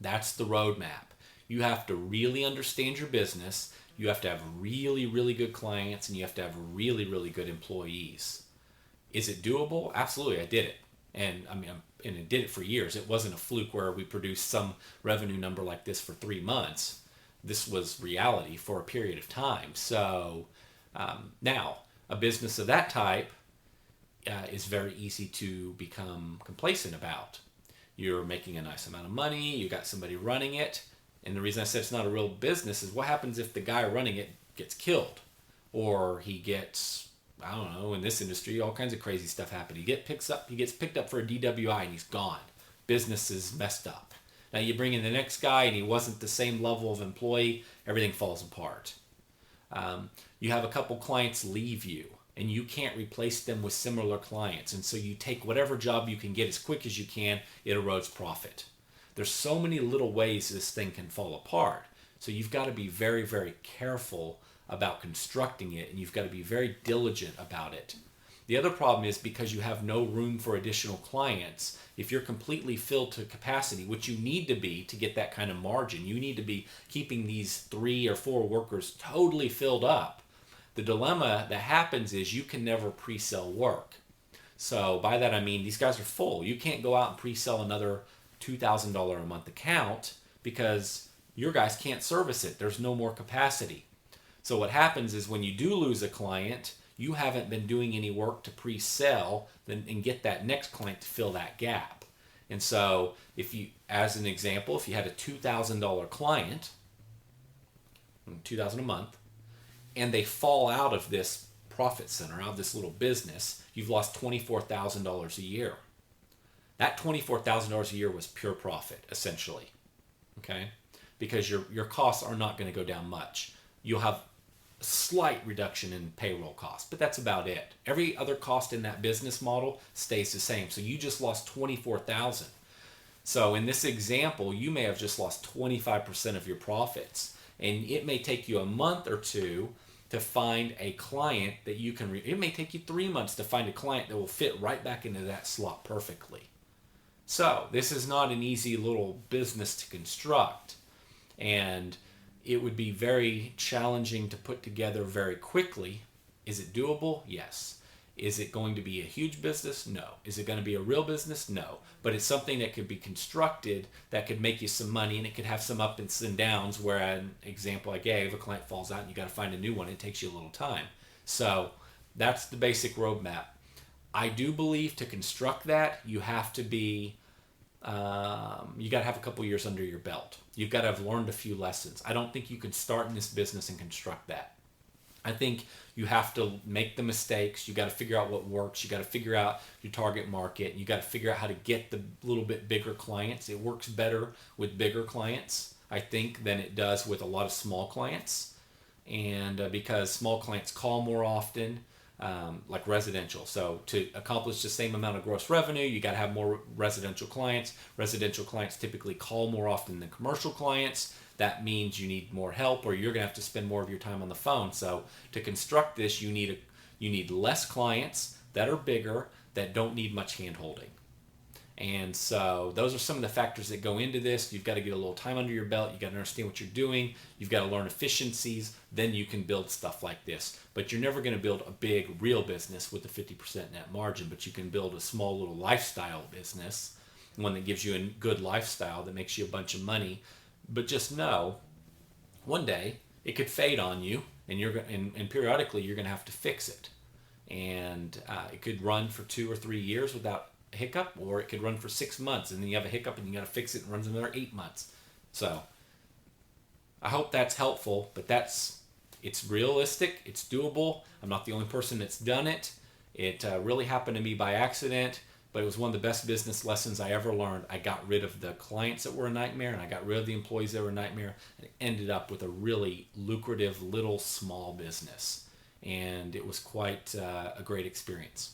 That's the roadmap. You have to really understand your business. You have to have really, really good clients, and you have to have really, really good employees. Is it doable? Absolutely, I did it. And I mean, and it did it for years. It wasn't a fluke where we produced some revenue number like this for 3 months. This was reality for a period of time. So now, a business of that type is very easy to become complacent about. You're making a nice amount of money, you got somebody running it, and the reason I said it's not a real business is what happens if the guy running it gets killed, or he gets, I don't know, in this industry all kinds of crazy stuff happen. He gets picked up for a DWI and he's gone. Business is messed up. Now you bring in the next guy and he wasn't the same level of employee, everything falls apart. You have a couple clients leave you and you can't replace them with similar clients, and so you take whatever job you can get as quick as you can. It erodes profit. There's so many little ways this thing can fall apart, so you've got to be very, very careful about constructing it, and you've got to be very diligent about it. The other problem is because you have no room for additional clients. If you're completely filled to capacity, which you need to be to get that kind of margin, you need to be keeping these 3 or 4 workers totally filled up. The dilemma that happens is you can never pre-sell work. So by that I mean these guys are full. You can't go out and pre-sell another $2,000 a month account because your guys can't service it. There's no more capacity. So what happens is when you do lose a client, you haven't been doing any work to pre-sell and get that next client to fill that gap. And so if you, as an example, if you had a $2,000 client, $2,000 a month, and they fall out of this profit center, out of this little business, you've lost $24,000 a year. That $24,000 a year was pure profit, essentially, okay? Because your costs are not going to go down much. You'll have a slight reduction in payroll costs, but that's about it. Every other cost in that business model stays the same. So you just lost $24,000. So in this example, you may have just lost 25% of your profits, and it may take you a month or two to find a client that you can. It may take you 3 months to find a client that will fit right back into that slot perfectly. So this is not an easy little business to construct, and it would be very challenging to put together very quickly. Is it doable? Yes. Is it going to be a huge business? No. Is it going to be a real business? No. But it's something that could be constructed that could make you some money, and it could have some ups and downs where an example I gave, a client falls out and you got to find a new one. It takes you a little time. So that's the basic roadmap. I do believe to construct that, you have to be, you got to have a couple years under your belt. You've got to have learned a few lessons. I don't think you can start in this business and construct that. I think you have to make the mistakes. You got to figure out what works. You got to figure out your target market. You got to figure out how to get the little bit bigger clients. It works better with bigger clients, I think, than it does with a lot of small clients. And because small clients call more often, like residential. So to accomplish the same amount of gross revenue, you got to have more residential clients. Residential clients typically call more often than commercial clients. That means you need more help, or you're going to have to spend more of your time on the phone. So to construct this, you need less clients that are bigger, that don't need much hand holding. And so those are some of the factors that go into this. You've got to get a little time under your belt. You've got to understand what you're doing. You've got to learn efficiencies. Then you can build stuff like this. But you're never going to build a big real business with a 50% net margin, but you can build a small little lifestyle business, one that gives you a good lifestyle that makes you a bunch of money. But just know, one day it could fade on you, and periodically you're going to have to fix it. And it could run for 2 or 3 years without a hiccup, or it could run for 6 months, and then you have a hiccup and you got to fix it, and it runs another 8 months. So I hope that's helpful, but it's realistic, it's doable. I'm not the only person that's done it. It really happened to me by accident, but it was one of the best business lessons I ever learned. I got rid of the clients that were a nightmare, and I got rid of the employees that were a nightmare, and ended up with a really lucrative little small business. And it was quite a great experience.